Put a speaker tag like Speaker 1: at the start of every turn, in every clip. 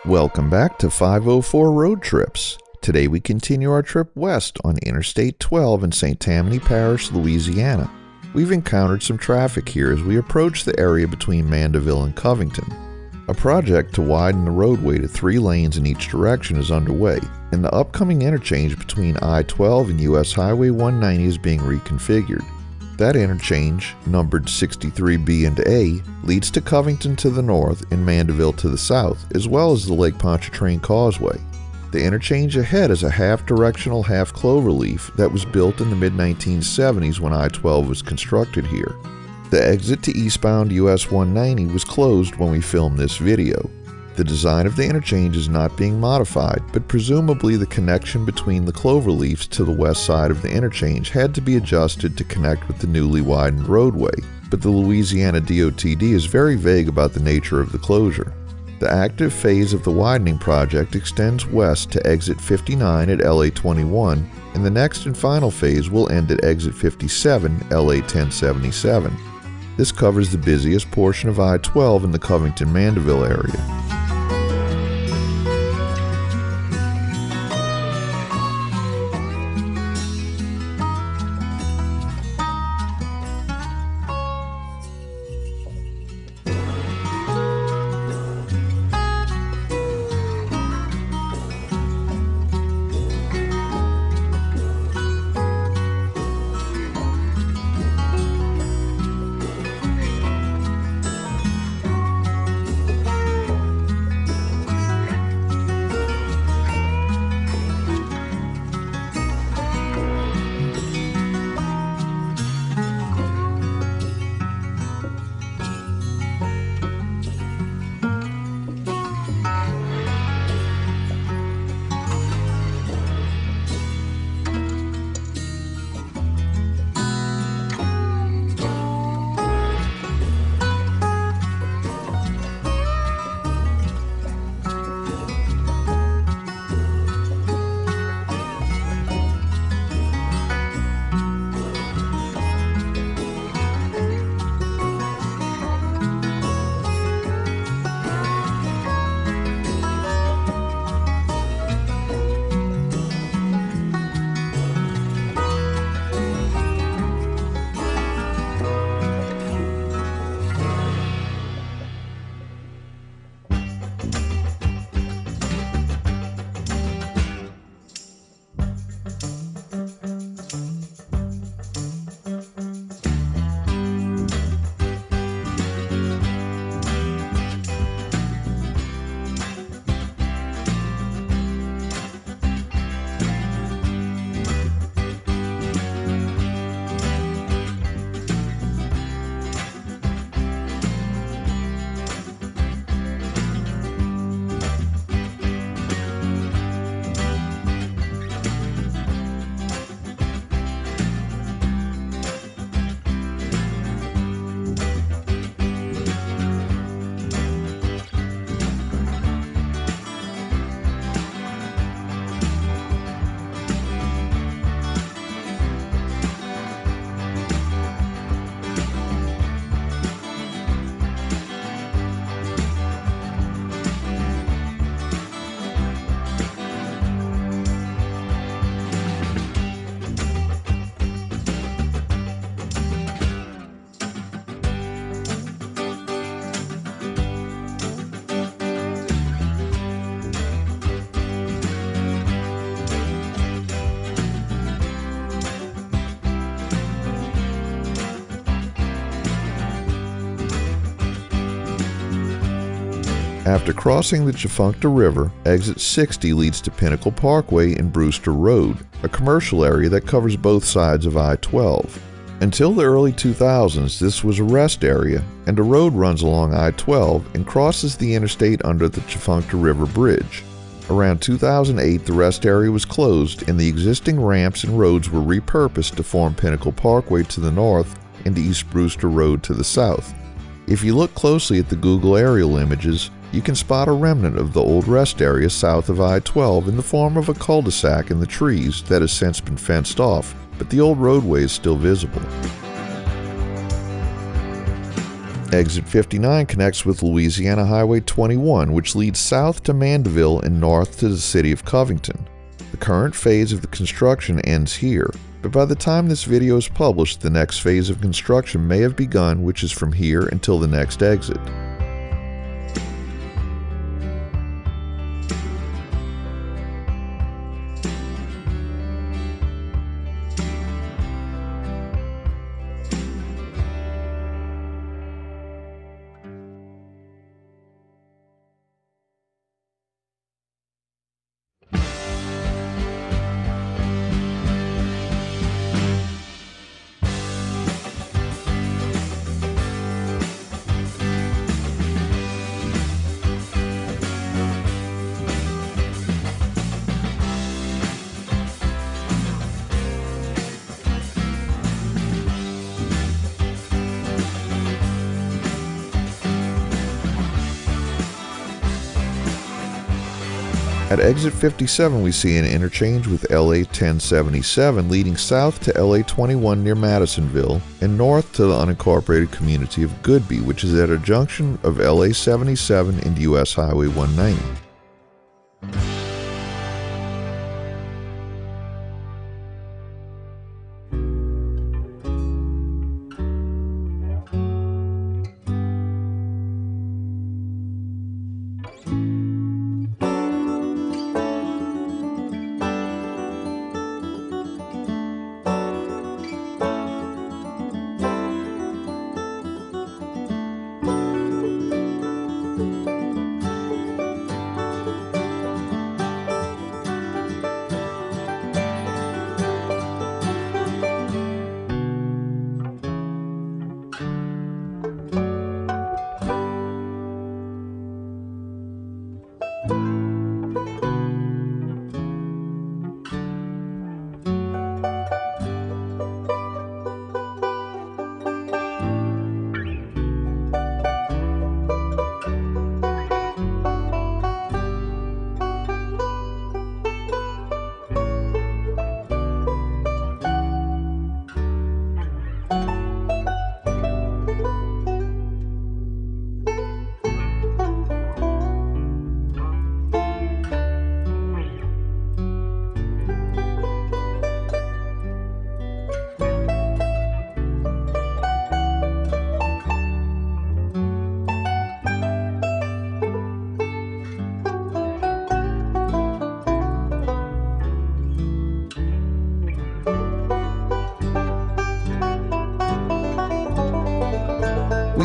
Speaker 1: Welcome back to 504 Road Trips. Today we continue our trip west on Interstate 12 in St. Tammany Parish, Louisiana. We've encountered some traffic here as we approach the area between Mandeville and Covington. A project to widen the roadway to 3 lanes in each direction is underway, and the upcoming interchange between I-12 and US Highway 190 is being reconfigured. That interchange, numbered 63B and A, leads to Covington to the north and Mandeville to the south, as well as the Lake Pontchartrain Causeway. The interchange ahead is a half-directional half-cloverleaf that was built in the mid-1970s when I-12 was constructed here. The exit to eastbound US 190 was closed when we filmed this video. The design of the interchange is not being modified, but presumably the connection between the cloverleafs to the west side of the interchange had to be adjusted to connect with the newly widened roadway, but the Louisiana DOTD is very vague about the nature of the closure. The active phase of the widening project extends west to exit 59 at LA 21, and the next and final phase will end at exit 57, LA 1077. This covers the busiest portion of I-12 in the Covington-Mandeville area. After crossing the Tchefuncte River, exit 60 leads to Pinnacle Parkway and Brewster Road, a commercial area that covers both sides of I-12. Until the early 2000s, this was a rest area, and a road runs along I-12 and crosses the interstate under the Tchefuncte River Bridge. Around 2008, the rest area was closed and the existing ramps and roads were repurposed to form Pinnacle Parkway to the north and East Brewster Road to the south. If you look closely at the Google aerial images, you can spot a remnant of the old rest area south of I-12 in the form of a cul-de-sac in the trees that has since been fenced off, but the old roadway is still visible. Exit 59 connects with Louisiana Highway 21, which leads south to Mandeville and north to the city of Covington. The current phase of the construction ends here, but by the time this video is published, the next phase of construction may have begun, which is from here until the next exit. At exit 57, we see an interchange with LA 1077 leading south to LA 21 near Madisonville and north to the unincorporated community of Goodby, which is at a junction of LA 77 and US Highway 190.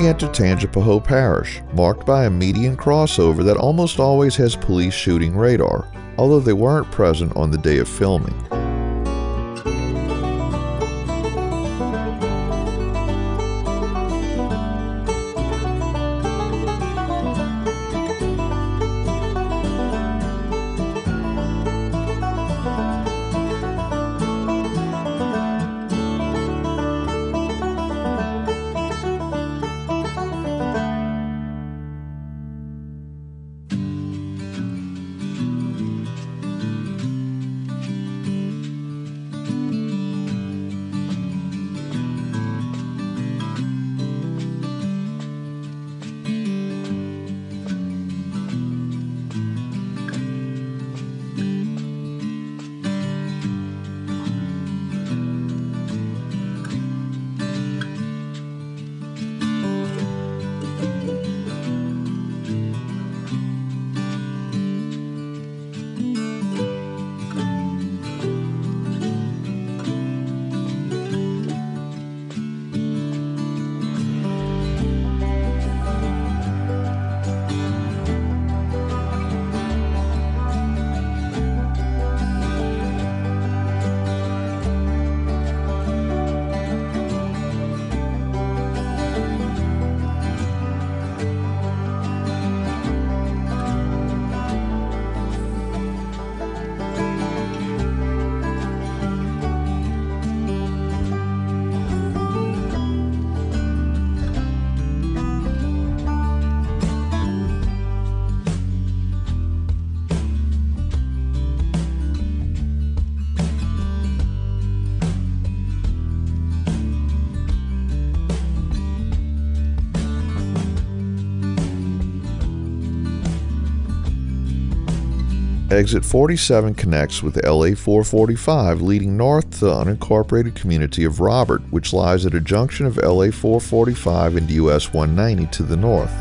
Speaker 1: We enter Tangipahoa Parish, marked by a median crossover that almost always has police shooting radar, although they weren't present on the day of filming. Exit 47 connects with LA 445, leading north to the unincorporated community of Robert, which lies at a junction of LA 445 and US 190 to the north.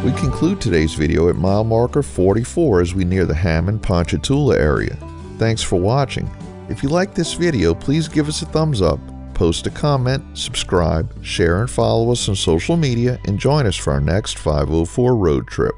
Speaker 1: We conclude today's video at mile marker 44 as we near the Hammond-Ponchatoula area. Thanks for watching. If you like this video, please give us a thumbs up, post a comment, subscribe, share and follow us on social media, and join us for our next 504 road trip.